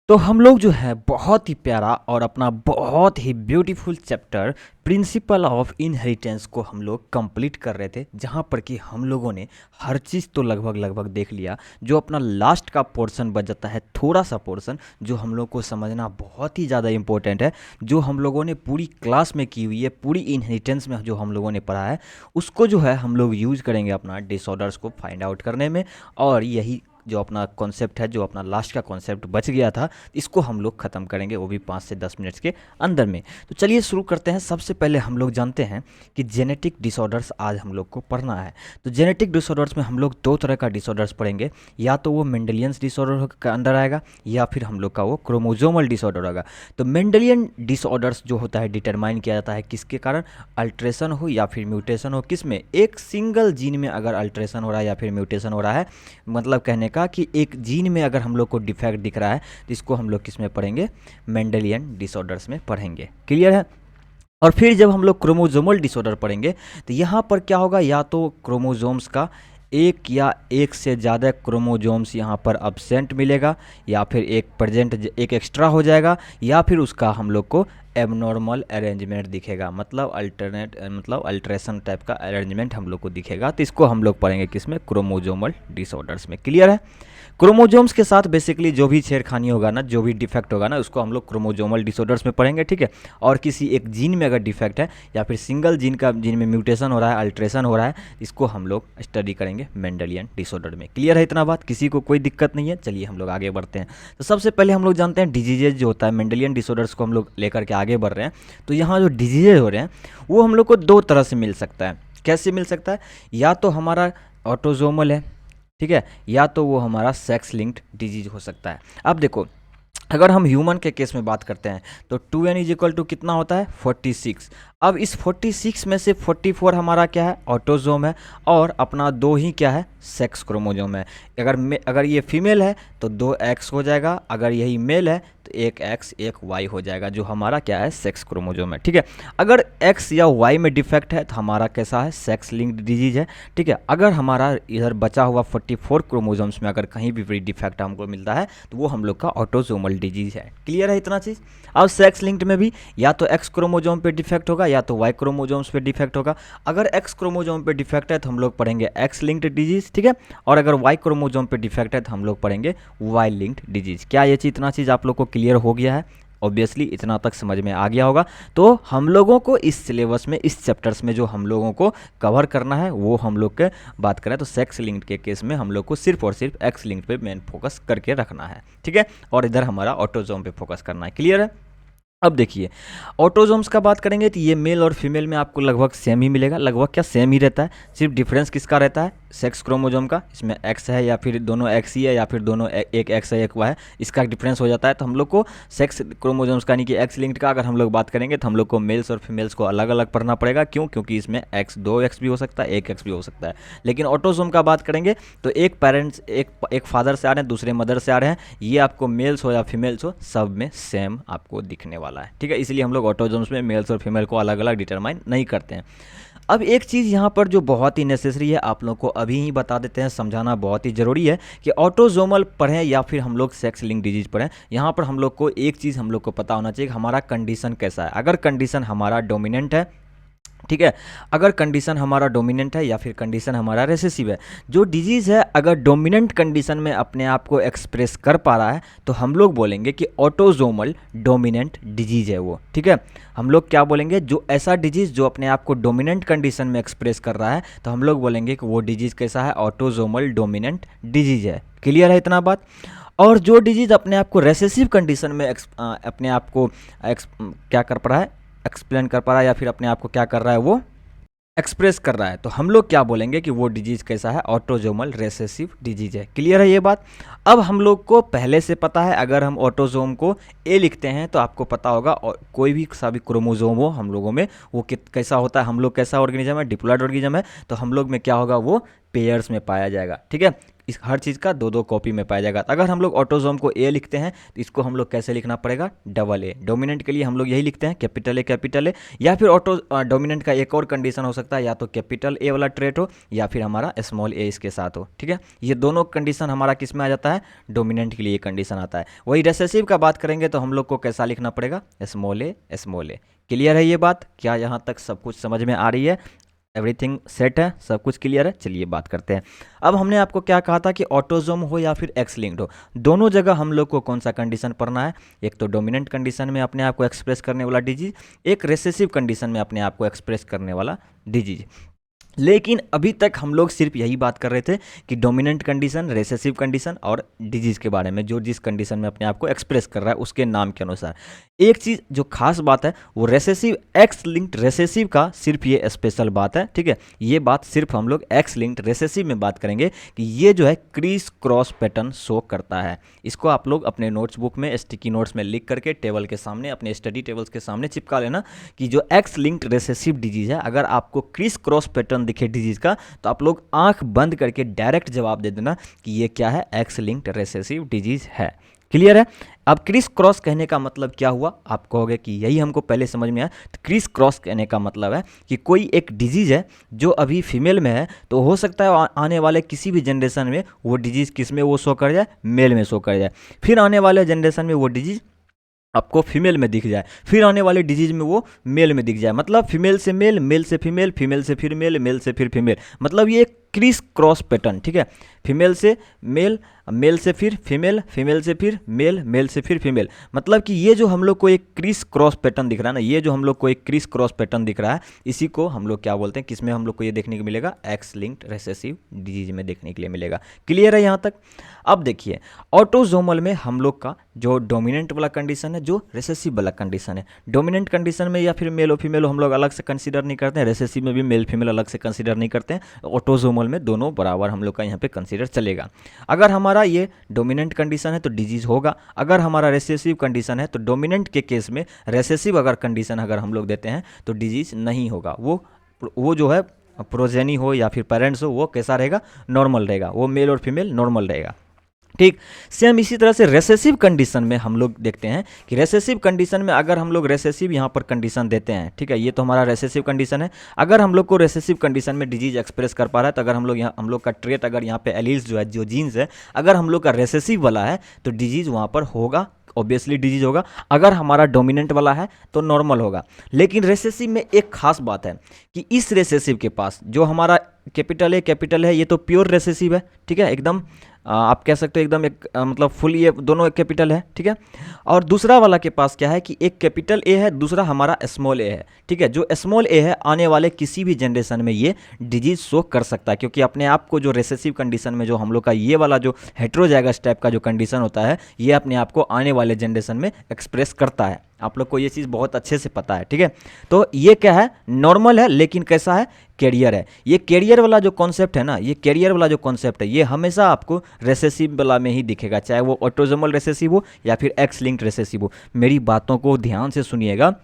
तो हम लोग जो है बहुत ही प्यारा और अपना बहुत ही beautiful chapter principle of inheritance को हम लोग कंप्लीट कर रहे थे, जहाँ पर कि हम लोगों ने हर चीज़ तो लगभग देख लिया। जो अपना लास्ट का पोर्शन बच जाता है, थोड़ा सा पोर्शन जो हम लोग को समझना बहुत ही ज़्यादा इंपॉर्टेंट है, जो हम लोगों ने पूरी क्लास में की हुई है, पूरी इनहेरिटेंस में जो हम लोगों ने पढ़ा है, उसको जो है हम लोग यूज़ करेंगे अपना डिसऑर्डर्स को फाइंड आउट करने में। और यही जो अपना कॉन्सेप्ट है, जो अपना लास्ट का कॉन्सेप्ट बच गया था, इसको हम लोग ख़त्म करेंगे, वो भी 5 से 10 मिनट्स के अंदर में। तो चलिए शुरू करते हैं। सबसे पहले हम लोग जानते हैं कि जेनेटिक डिसऑर्डर्स आज हम लोग को पढ़ना है। तो जेनेटिक डिसऑर्डर्स में हम लोग दो तरह का डिसऑर्डर्स पढ़ेंगे, या तो वो मेंडेलियंस डिसऑर्डर का अंदर आएगा, या फिर हम लोग का वो क्रोमोजोमल डिसऑर्डर होगा। तो मेंडेलियन डिसऑर्डर्स जो होता है डिटरमाइन किया जाता है किसके कारण, अल्ट्रेशन हो या फिर म्यूटेशन हो। किस में, एक सिंगल जीन में अगर अल्ट्रेशन हो रहा है या फिर म्यूटेशन हो रहा है, मतलब कहने का कि एक जीन में अगर हम लोग को डिफेक्ट दिख रहा है, तो इसको हम लोग किस में पढ़ेंगे, मेंडेलियन डिसऑर्डर्स में पढ़ेंगे। क्लियर है। और फिर जब हम लोग क्रोमोजोमल डिसऑर्डर पढ़ेंगे, तो यहाँ पर क्या होगा, या तो क्रोमोजोम्स का एक या एक से ज़्यादा क्रोमोजोम्स यहाँ पर अब्सेंट मिलेगा, या फिर एक प्रेजेंट एक एक्स्ट्रा हो जाएगा, या फिर उसका हम लोग को एबनॉर्मल अरेंजमेंट दिखेगा, मतलब अल्ट्रेशन टाइप का अरेंजमेंट हम लोग को दिखेगा। तो इसको हम लोग पढ़ेंगे किसमें, क्रोमोजोमल डिसऑर्डर्स में। क्लियर है। क्रोमोजोम्स के साथ बेसिकली जो भी छेड़खानी होगा ना, जो भी डिफेक्ट होगा ना, उसको हम लोग क्रोमोजोमल डिसऑर्डर्स में पढ़ेंगे। ठीक है। और किसी एक जीन में अगर डिफेक्ट है, या फिर सिंगल जीन में म्यूटेशन हो रहा है, अल्ट्रेशन हो रहा है, इसको हम लोग स्टडी करेंगे मेंडेलियन डिसऑर्डर में। क्लियर है इतना बात, किसी को कोई दिक्कत नहीं है। चलिए हम लोग आगे बढ़ते हैं। तो सबसे पहले हम लोग जानते हैं डिजीजेज जो होता है, मेंडेलियन डिसऑर्डर्स को हम लोग लेकर के आगे बढ़ रहे हैं। तो यहाँ जो डिजीजेज हो रहे हैं वो हम लोग को दो तरह से मिल सकता है। कैसे मिल सकता है, या तो हमारा ऑटोजोमल है, ठीक है, या तो वो हमारा सेक्स लिंक्ड डिजीज हो सकता है। अब देखो, अगर हम ह्यूमन के केस में बात करते हैं तो 2n इज इक्वल टू कितना होता है, 46। अब इस 46 में से 44 हमारा क्या है, ऑटोजोम है, और अपना दो ही क्या है, सेक्स क्रोमोजोम है। अगर ये फीमेल है तो 2x हो जाएगा, अगर यही मेल है तो 1x 1y हो जाएगा, जो हमारा क्या है, सेक्स क्रोमोजोम है। ठीक है। अगर x या y में डिफेक्ट है तो हमारा कैसा है, सेक्स लिंक्ड डिजीज है। ठीक है। अगर हमारा इधर बचा हुआ 44 क्रोमोजोम्स में अगर कहीं भी डिफेक्ट हमको मिलता है तो वो हम लोग का ऑटोजोमल डिजीज है। क्लियर है इतना चीज़। अब सेक्स लिंक्ड में भी या तो एक्स क्रोमोजोम पे डिफेक्ट होगा, या तो वाई क्रोमोजोम्स पे डिफेक्ट होगा। अगर एक्स क्रोमोजोम पे डिफेक्ट है तो हम लोग पढ़ेंगे एक्स लिंक्ड डिजीज। ठीक है। और अगर वाई क्रोमोजोम पे डिफेक्ट है तो हम लोग पढ़ेंगे वाई लिंक्ड डिजीज। क्या ये चीज़, इतना चीज़ आप लोग को क्लियर हो गया है? ऑब्वियसली इतना तक समझ में आ गया होगा। तो हम लोगों को इस सिलेबस में, इस चैप्टर्स में जो हम लोगों को कवर करना है, वो हम लोग के बात करें तो सेक्स लिंक्ड के केस में हम लोग को सिर्फ और सिर्फ एक्स लिंक्ड पे मेन फोकस करके रखना है। ठीक है। और इधर हमारा ऑटोजोम पे फोकस करना है। क्लियर है। अब देखिए, ऑटोजोम्स का बात करेंगे तो ये मेल और फीमेल में आपको लगभग सेम ही मिलेगा। लगभग क्या, सेम ही रहता है। सिर्फ डिफरेंस किसका रहता है, सेक्स क्रोमोजोम का। इसमें एक्स है या फिर दोनों एक्स ही है, या फिर दोनों एक एक्स है एक वाई है, इसका डिफरेंस हो जाता है। तो हम लोग को सेक्स क्रोमोजोम्स का, यानी कि एक्स लिंक्ड का अगर हम लोग बात करेंगे तो हम लोग को मेल्स और फीमेल्स को अलग अलग पढ़ना पड़ेगा। क्यों? क्योंकि इसमें दो एक्स भी हो सकता है, एक एक्स भी हो सकता है। लेकिन ऑटोजोम का बात करेंगे तो एक पेरेंट्स, एक फादर से आ रहे हैं, दूसरे मदर से आ रहे हैं, ये आपको मेल्स हो या फीमेल्स हो, सब में सेम आपको दिखने वाला है। ठीक है। इसलिए हम लोग ऑटोजोम्स में मेल्स और फीमेल को अलग अलग डिटरमाइन नहीं करते हैं। अब एक चीज़ यहाँ पर जो बहुत ही नेसेसरी है, आप लोग को अभी ही बता देते हैं, समझाना बहुत ही ज़रूरी है कि ऑटोजोमल पढ़ें या फिर हम लोग सेक्स लिंक डिजीज पढ़ें, यहाँ पर हम लोग को एक चीज़ हम लोग को पता होना चाहिए कि हमारा कंडीशन कैसा है। अगर कंडीशन हमारा डोमिनेंट है, ठीक है, अगर कंडीशन हमारा डोमिनेंट है या फिर कंडीशन हमारा रेसेसिव है, जो डिजीज़ है अगर डोमिनेंट कंडीशन में अपने आप को एक्सप्रेस कर पा रहा है तो हम लोग बोलेंगे कि ऑटोजोमल डोमिनेंट डिजीज़ है वो। ठीक है। हम लोग क्या बोलेंगे, जो ऐसा डिजीज़ जो अपने आप को डोमिनेंट कंडीशन में एक्सप्रेस कर रहा है, तो हम लोग बोलेंगे कि वो डिजीज़ कैसा है, ऑटोजोमल डोमिनेंट डिजीज़ है। क्लियर है इतना बात। और जो डिजीज़ अपने आप को रेसेसिव कंडीशन में अपने आप को क्या कर पा रहा है, एक्सप्लेन कर पा रहा है, या फिर अपने आप को क्या कर रहा है, वो एक्सप्रेस कर रहा है, तो हम लोग क्या बोलेंगे कि वो डिजीज़ कैसा है, ऑटोजोमल रेसेसिव डिजीज है। क्लियर है ये बात। अब हम लोग को पहले से पता है, अगर हम ऑटोजोम को ए लिखते हैं तो आपको पता होगा, और कोई भी सा भी क्रोमोजोम हो हम लोगों में, वो कैसा होता है, हम लोग कैसा ऑर्गेनिज्म है, डिप्लॉइड ऑर्गेनिज्म है, तो हम लोग में क्या होगा, वो पेयर्स में पाया जाएगा। ठीक है। इस हर चीज़ का दो दो कॉपी में पाया जाएगा। अगर हम लोग ऑटोजोम को ए लिखते हैं तो इसको हम लोग कैसे लिखना पड़ेगा, डबल ए। डोमिनेंट के लिए हम लोग यही लिखते हैं कैपिटल ए, या फिर ऑटो डोमिनेंट का एक और कंडीशन हो सकता है, या तो कैपिटल ए वाला ट्रेट हो या फिर हमारा स्मॉल ए इसके साथ हो। ठीक है, ये दोनों कंडीशन हमारा किस में आ जाता है, डोमिनेंट के लिए कंडीशन आता है। वही रिसेसिव का बात करेंगे तो हम लोग को कैसा लिखना पड़ेगा, स्मॉल ए स्मॉल ए। क्लियर है ये बात, क्या यहाँ तक सब कुछ समझ में आ रही है, एवरीथिंग सेट है, सब कुछ क्लियर है। चलिए बात करते हैं। अब हमने आपको क्या कहा था कि ऑटोजोम हो या फिर एक्स लिंक्ड हो, दोनों जगह हम लोग को कौन सा कंडीशन पढ़ना है, एक तो डोमिनेंट कंडीशन में अपने आप को एक्सप्रेस करने वाला डिजीज, एक रेसेसिव कंडीशन में अपने आप को एक्सप्रेस करने वाला डिजीज। लेकिन अभी तक हम लोग सिर्फ यही बात कर रहे थे कि डोमिनेंट कंडीशन, रेसेसिव कंडीशन और डिजीज के बारे में, जो जिस कंडीशन में अपने आप को एक्सप्रेस कर रहा है उसके नाम के अनुसार। एक चीज़ जो खास बात है वो रेसेसिव, एक्स लिंक्ड रेसेसिव का सिर्फ ये स्पेशल बात है। ठीक है, ये बात सिर्फ हम लोग एक्स लिंक्ड रेसेसिव में बात करेंगे कि ये जो है क्रीज क्रॉस पैटर्न शो करता है। इसको आप लोग अपने नोट्स बुक में स्टिकी नोट्स में लिख करके टेबल के सामने, अपने स्टडी टेबल्स के सामने चिपका लेना कि जो एक्स लिंक्ड रेसेसिव डिजीज है, अगर आपको क्रीज क्रॉस पैटर्न दिखे डिजीज का तो आप लोग आंख बंद करके डायरेक्ट जवाब दे देना कि ये क्या है, एक्स लिंक्ड रेसेसिव डिजीज है। क्लियर है। अब क्रिस क्रॉस कहने का मतलब क्या हुआ, आप कहोगे कि यही हमको पहले समझ में आया। तो क्रिस क्रॉस कहने का मतलब है कि कोई एक डिजीज है जो अभी फीमेल में है, तो हो सकता है आने वाले किसी भी जनरेशन में वो डिजीज किस में वो शो कर जाए, मेल में शो कर जाए। फिर आने वाले जनरेशन में वो डिजीज आपको फीमेल में दिख जाए, फिर आने वाले डिजीज में वो मेल में दिख जाए। मतलब फीमेल से मेल, मेल से फीमेल, फीमेल से फिर मेल, मेल से फिर फीमेल। मतलब ये क्रिस क्रॉस पैटर्न। ठीक है, फीमेल से मेल, मेल से फिर फीमेल, फीमेल से फिर मेल, मेल से फिर फीमेल। मतलब कि ये जो हम लोग को एक क्रिस क्रॉस पैटर्न दिख रहा है ना, ये जो हम लोग को एक क्रिस क्रॉस पैटर्न दिख रहा है, इसी को हम लोग क्या बोलते हैं, किसमें हम लोग को ये देखने को मिलेगा, एक्स लिंक्ड रेसेसिव डिजीज में देखने के लिए मिलेगा। क्लियर है यहाँ तक। अब देखिए ऑटोजोमल में हम लोग का जो डोमिनेंट वाला कंडीशन है, जो रेसेसिव वाला कंडीशन है, डोमिनेंट कंडीशन में या फिर मेल और फीमेल हम लोग अलग से कंसीडर नहीं करते हैं, रेसेसिव में भी मेल फीमेल अलग से कंसीडर नहीं करते हैं, ऑटोजोमल में दोनों बराबर हम लोग का यहाँ पे कंसीडर चलेगा। अगर हमारा ये डोमिनेंट कंडीशन है तो डिजीज होगा, अगर हमारा रेसेसिव कंडीशन है तो डोमिनेंट के केस में रेसेसिव अगर कंडीशन अगर हम लोग देते हैं तो डिजीज नहीं होगा। वो जो है प्रोजेनी हो या फिर पेरेंट्स हो, वो कैसा रहेगा, नॉर्मल रहेगा, वो मेल और फीमेल नॉर्मल रहेगा। ठीक, सेम इसी तरह से रेसेसिव कंडीशन में हम लोग देखते हैं कि रेसेसिव कंडीशन में अगर हम लोग रेसेसिव यहाँ पर कंडीशन देते हैं, ठीक है, ये तो हमारा रेसेसिव कंडीशन है। अगर हम लोग को रेसेसिव कंडीशन में डिजीज एक्सप्रेस कर पा रहा है, तो अगर हम लोग यहाँ हम लोग का ट्रेट, अगर यहाँ पे एलील्स जो है, जो जीन्स है, अगर हम लोग का रेसेसिव वाला है तो डिजीज वहाँ पर होगा, ऑब्वियसली डिजीज होगा। अगर हमारा डोमिनेंट वाला है तो नॉर्मल होगा। लेकिन रेसेसिव में एक खास बात है कि इस रेसेसिव के पास जो हमारा कैपिटल है, ये तो प्योर रेसेसिव है। ठीक है, एकदम आप कह सकते हो एकदम एक मतलब फुल, ये दोनों एक कैपिटल है। ठीक है, और दूसरा वाला के पास क्या है कि एक कैपिटल ए है, दूसरा हमारा स्मॉल ए है। ठीक है, जो स्मॉल ए है आने वाले किसी भी जनरेशन में ये डिजीज शो कर सकता है, क्योंकि अपने आप को जो रेसेसिव कंडीशन में जो हम लोग का ये वाला जो हेट्रोजाइगस टाइप का जो कंडीशन होता है, ये अपने आप को आने वाले जनरेशन में एक्सप्रेस करता है। आप लोग को ये चीज़ बहुत अच्छे से पता है। ठीक है, तो ये क्या है, नॉर्मल है, लेकिन कैसा है, कैरियर है। ये कैरियर वाला जो कॉन्सेप्ट है ना, ये कैरियर वाला जो कॉन्सेप्ट है, ये हमेशा आपको रेसेसिव वाला में ही दिखेगा, चाहे वो ऑटोजोमल रेसेसिव हो या फिर एक्स लिंक्ड रेसेसिव हो। मेरी बातों को ध्यान से सुनिएगा,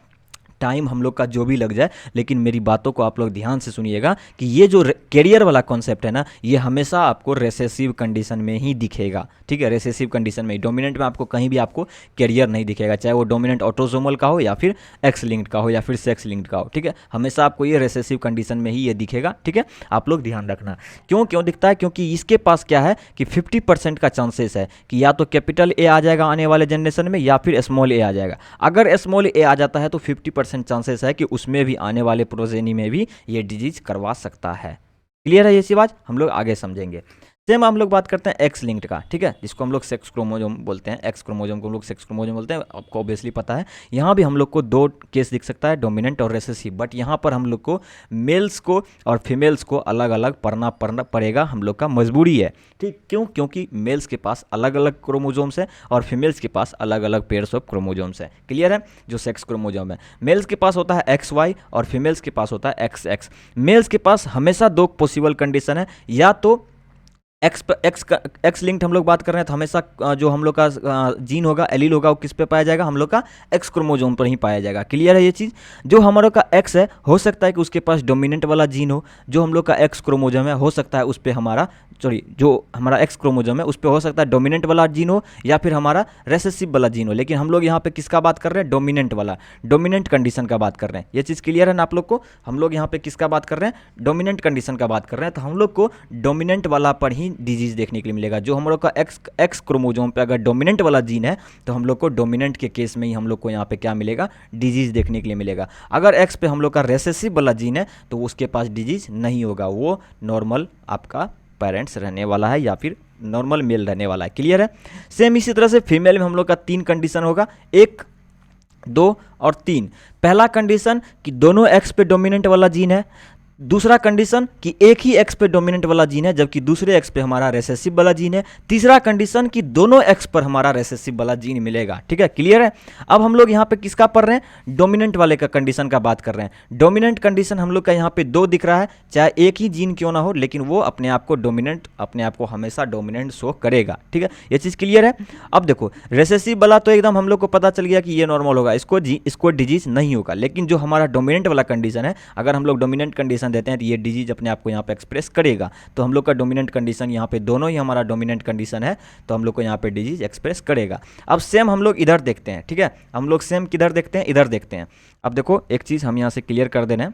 टाइम हम लोग का जो भी लग जाए, लेकिन मेरी बातों को आप लोग ध्यान से सुनिएगा कि ये जो कैरियर वाला कॉन्सेप्ट है ना, ये हमेशा आपको रेसेसिव कंडीशन में ही दिखेगा। ठीक है, रेसेसिव कंडीशन में, डोमिनेंट में आपको कहीं भी आपको कैरियर नहीं दिखेगा, चाहे वो डोमिनेंट ऑटोजोमल का हो या फिर एक्स लिंक्ड का हो या फिर सेक्स लिंक्ड का हो। ठीक है, हमेशा आपको ये रेसेसिव कंडीशन में ही ये दिखेगा। ठीक है, आप लोग ध्यान रखना। क्यों दिखता है, क्योंकि इसके पास क्या है कि 50% का चांसेस है कि या तो कैपिटल ए आ जाएगा आने वाले जनरेशन में, या फिर स्मॉल ए आ जाएगा। अगर स्मॉल ए आ जाता है तो 50% चांसेस है कि उसमें भी, आने वाले प्रोजेनी में भी ये डिजीज करवा सकता है। क्लियर है ये सी बात, हम लोग आगे समझेंगे। सेम हम लोग बात करते हैं एक्स लिंक्ड का। ठीक है, जिसको हम लोग सेक्स क्रोमोजोम बोलते हैं, एक्स क्रोमोजोम को हम लोग सेक्स क्रोमोजोम बोलते हैं, आपको ऑब्वियसली पता है। यहाँ भी हम लोग को दो केस दिख सकता है, डोमिनेंट और रेसेसिव, बट यहाँ पर हम लोग को मेल्स को और फीमेल्स को अलग अलग पढ़ना पड़ेगा, हम लोग का मजबूरी है। ठीक, क्यों, क्योंकि मेल्स के पास अलग अलग क्रोमोजोम्स है और फीमेल्स के पास अलग अलग पेयर्स ऑफ क्रोमोजोम्स है। क्लियर है, जो सेक्स क्रोमोजोम है, मेल्स के पास होता है XY और फीमेल्स के पास होता है XX। मेल्स के पास हमेशा दो पॉसिबल कंडीशन है, या तो एक्स लिंक्ड हम लोग बात कर रहे हैं तो हमेशा जो हम लोग का जीन होगा, एलील होगा, वो किस पे पाया जाएगा, हम लोग का एक्स क्रोमोजोम पर ही पाया जाएगा। क्लियर है ये चीज़। जो हमारे का एक्स है, हो सकता है कि उसके पास डोमिनेंट वाला जीन हो, जो हम लोग का एक्स क्रोमोजोम है हो सकता है उस पर हमारा जो हमारा एक्स क्रोमोजोम है उस पर हो सकता है डोमिनेंट वाला जीन हो या फिर हमारा रेसेसिव वाला जीन हो। लेकिन हम लोग यहाँ पे किसका बात कर रहे हैं, डोमिनेंट वाला, डोमिनेंट कंडीशन का बात कर रहे हैं। ये चीज़ क्लियर है ना आप लोग को। हम लोग यहाँ पे किसका बात कर रहे हैं, डोमिनेंट कंडीशन का बात कर रहे हैं। तो हम लोग को डोमिनेंट वाला पर ही डिजीज देखने के लिए मिलेगा। जो हम लोग का एक्स क्रोमोजोम पे अगर डोमिनेंट वाला जीन है तो हम लोग को डोमिनेंट के केस में ही हम लोग को यहाँ पे क्या मिलेगा, डिजीज देखने के लिए मिलेगा। अगर एक्स पे हम लोग का रेसेसिव वाला जीन है तो उसके पास डिजीज नहीं होगा, वो नॉर्मल आपका पेरेंट्स रहने वाला है या फिर नॉर्मल मेल रहने वाला है। क्लियर है। सेम इसी तरह से फीमेल में हम लोग का 3 कंडीशन होगा, 1, 2 और 3। पहला कंडीशन कि दोनों एक्स पे डोमिनेंट वाला जीन है। दूसरा कंडीशन कि एक ही एक्स पे डोमिनेंट वाला जीन है जबकि दूसरे एक्स पे हमारा रेसेसिव वाला जीन है। तीसरा कंडीशन कि दोनों एक्स पर हमारा रेसेसिव वाला जीन मिलेगा। ठीक है, क्लियर है। अब हम लोग यहाँ पे किसका पढ़ रहे हैं, डोमिनेंट वाले का कंडीशन का बात कर रहे हैं। डोमिनेंट कंडीशन हम लोग का यहाँ पे 2 दिख रहा है, चाहे एक ही जीन क्यों ना हो लेकिन वो अपने आप को डोमिनेंट, अपने आप को हमेशा डोमिनेंट शो करेगा। ठीक है, ये चीज़ क्लियर है। अब देखो रेसेसिव वाला तो एकदम हम लोग को पता चल गया कि ये नॉर्मल होगा, इसको डिजीज नहीं होगा। लेकिन जो हमारा डोमिनेंट वाला कंडीशन है, अगर हम लोग डोमिनेंट कंडीशन देते हैं तो ये डिजीज अपने आप को यहाँ पे एक्सप्रेस करेगा। तो हम लोग का डोमिनेंट कंडीशन यहाँ पे दोनों ही हमारा डोमिनेंट कंडीशन है तो हम लोग को यहाँ पे डिजीज एक्सप्रेस करेगा। अब सेम हम लोग इधर देखते हैं। ठीक है, हम लोग सेम किधर देखते हैं, इधर देखते हैं। अब देखो एक चीज़ हम यहाँ से क्लियर कर दे रहे हैं।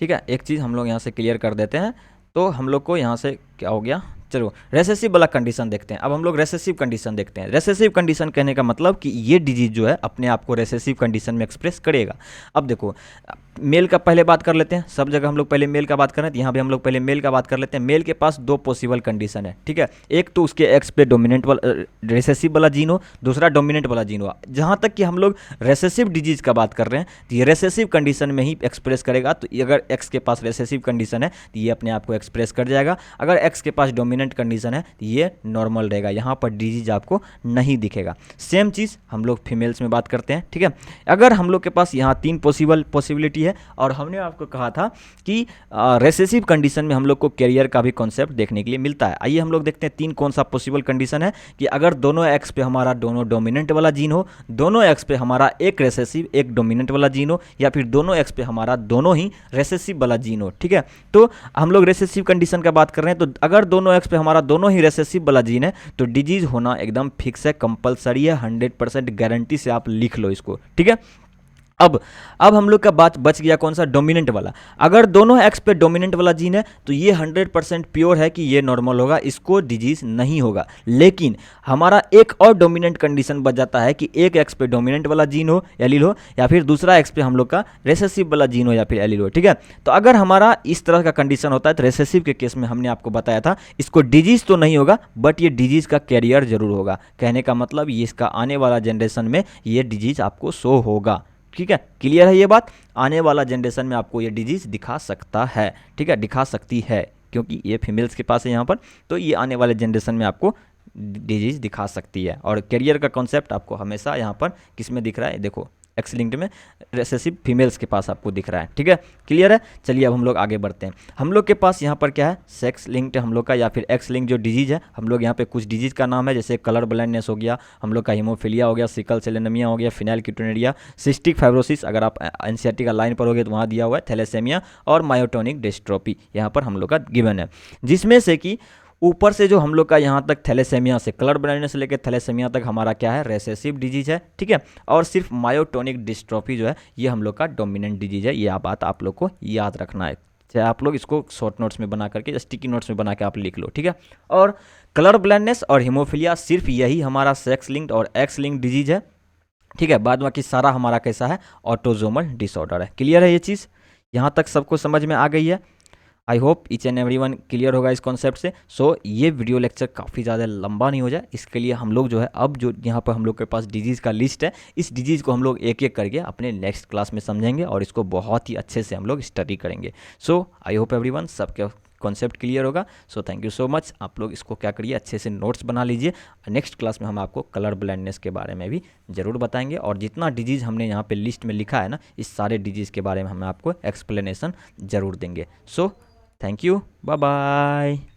ठीक है, एक चीज़ हम लोग यहाँ से क्लियर कर देते हैं। तो हम लोग को यहाँ से क्या हो गया, चलो रेसेसिव वाला कंडीशन देखते हैं। अब हम लोग रेसेसिव कंडीशन देखते हैं। रेसेसिव कंडीशन कहने का मतलब कि ये डिजीज जो है अपने आप को रेसेसिव कंडीशन में एक्सप्रेस करेगा। अब देखो मेल का पहले बात कर लेते हैं, सब जगह हम लोग पहले मेल का बात कर रहे हैं तो यहाँ भी हम लोग पहले मेल का बात कर लेते हैं। मेल के पास 2 पॉसिबल कंडीशन है। ठीक है, एक तो उसके एक्स पे डोमिनेंट वाला रेसेसिव वाला जीन हो, दूसरा डोमिनेंट वाला जीन हो। जहाँ तक कि हम लोग रेसेसिव डिजीज का बात कर रहे हैं तो ये रेसेसिव कंडीशन में ही एक्सप्रेस करेगा। तो अगर एक्स के पास रेसेसिव कंडीशन है तो ये अपने आप को एक्सप्रेस कर जाएगा। अगर एक्स के पास डोमिनेंट कंडीशन है तो ये नॉर्मल रहेगा, यहाँ पर डिजीज आपको नहीं दिखेगा। सेम चीज़ हम लोग फीमेल्स में बात करते हैं। ठीक है, अगर हम लोग के पास यहाँ 3 पॉसिबिलिटी है और हमने आपको कहा था कि रेसेसिव कंडीशन में हम लोग को कैरियर का भी कॉन्सेप्ट देखने के लिए मिलता है। आइए हम लोग देखते हैं 3 कौन सा पॉसिबल कंडीशन है कि अगर दोनों एक्स पे हमारा दोनों डोमिनेंट वाला जीन हो, दोनों एक्स पे हमारा एक रेसेसिव एक डोमिनेंट वाला जीन हो, या फिर दोनों एक्स पे हमारा दोनों ही रेसेसिव वाला जीन हो। ठीक है, तो हम लोग रेसेसिव कंडीशन का बात कर रहे हैं। तो अगर दोनों एक्स पे हमारा दोनों ही रेसेसिव वाला जीन है तो डिजीज होना एकदम फिक्स है, कंपलसरी है, 100% गारंटी से आप लिख लो इसको। ठीक है, अब हम लोग का बात बच गया कौन सा, डोमिनेंट वाला। अगर दोनों एक्स पे डोमिनेंट वाला जीन है तो ये 100% प्योर है कि ये नॉर्मल होगा, इसको डिजीज नहीं होगा। लेकिन हमारा एक और डोमिनेंट कंडीशन बच जाता है कि एक एक्स पे डोमिनेंट वाला जीन हो, एलील हो, या फिर दूसरा एक्स पे हम लोग का रेसेसिव वाला जीन हो या फिर एलील हो। ठीक है, तो अगर हमारा इस तरह का कंडीशन होता है तो रेसेसिव के केस में हमने आपको बताया था इसको डिजीज तो नहीं होगा बट ये डिजीज का कैरियर जरूर होगा। कहने का मतलब ये इसका आने वाला जनरेशन में ये डिजीज आपको शो होगा। ठीक है, क्लियर है ये बात। आने वाला जनरेशन में आपको ये डिजीज़ दिखा सकता है। ठीक है, दिखा सकती है क्योंकि ये फीमेल्स के पास है यहाँ पर, तो ये आने वाले जनरेशन में आपको डिजीज़ दिखा सकती है। और कैरियर का कॉन्सेप्ट आपको हमेशा यहाँ पर किस में दिख रहा है, देखो एक्स लिंक्ड में रेसेसिव फीमेल्स के पास आपको दिख रहा है। ठीक है, क्लियर है। चलिए अब हम लोग आगे बढ़ते हैं। हम लोग के पास यहाँ पर क्या है, सेक्स लिंक्ड हम लोग का या फिर एक्स लिंक जो डिजीज है, हम लोग यहाँ पे कुछ डिजीज का नाम है जैसे कलर ब्लाइंडनेस हो गया, हम लोग का हीमोफीलिया हो गया, सिकल सेल एनीमिया हो गया, फिनाइलकीटोनुरिया, सिस्टिक फाइब्रोसिस, अगर आप एनसीईआरटी का लाइन पर होगे तो वहाँ दिया हुआ है, थैलेसेमिया और मायोटोनिक डिस्ट्रोफी यहाँ पर हम लोग का गिवन है। जिसमें से कि ऊपर से जो हम लोग का यहाँ तक थैलेसेमिया से कलर ब्लाइंडनेस से लेकर थैलेसेमिया तक हमारा क्या है, रेसेसिव डिजीज है। ठीक है, और सिर्फ मायोटोनिक डिस्ट्रोफी जो है ये हम लोग का डोमिनेंट डिजीज है। ये बात आप लोग को याद रखना है, चाहे आप लोग इसको शॉर्ट नोट्स में बना करके, स्टिकी नोट्स में बना के आप लिख लो। ठीक है, और कलर ब्लाइंडनेस और हीमोफीलिया सिर्फ यही हमारा सेक्स लिंक्ड और एक्स लिंक्ड डिजीज है। ठीक है, बाद बाकी सारा हमारा कैसा है, ऑटोजोमल डिसऑर्डर है। क्लियर है ये चीज़, यहाँ तक सबको समझ में आ गई है। I hope each and everyone clear होगा इस कॉन्सेप्ट से। सो ये वीडियो लेक्चर काफ़ी ज़्यादा लंबा नहीं हो जाए इसके लिए हम लोग जो है अब जो यहाँ पर हम लोग के पास डिजीज़ का लिस्ट है, इस डिजीज़ को हम लोग एक एक करके अपने नेक्स्ट क्लास में समझेंगे और इसको बहुत ही अच्छे से हम लोग स्टडी करेंगे। सो आई होप एवरीवन सबके कॉन्सेप्ट क्लियर होगा। सो थैंक यू सो मच। आप लोग इसको क्या करिए, अच्छे से नोट्स बना लीजिए। नेक्स्ट क्लास में हम आपको कलर ब्लाइंडनेस के बारे में भी ज़रूर बताएंगे और जितना डिजीज़ हमने यहाँ पे लिस्ट में लिखा है ना, इस सारे डिजीज़ के बारे में हम आपको एक्सप्लेनेशन ज़रूर देंगे। So thank you, bye bye.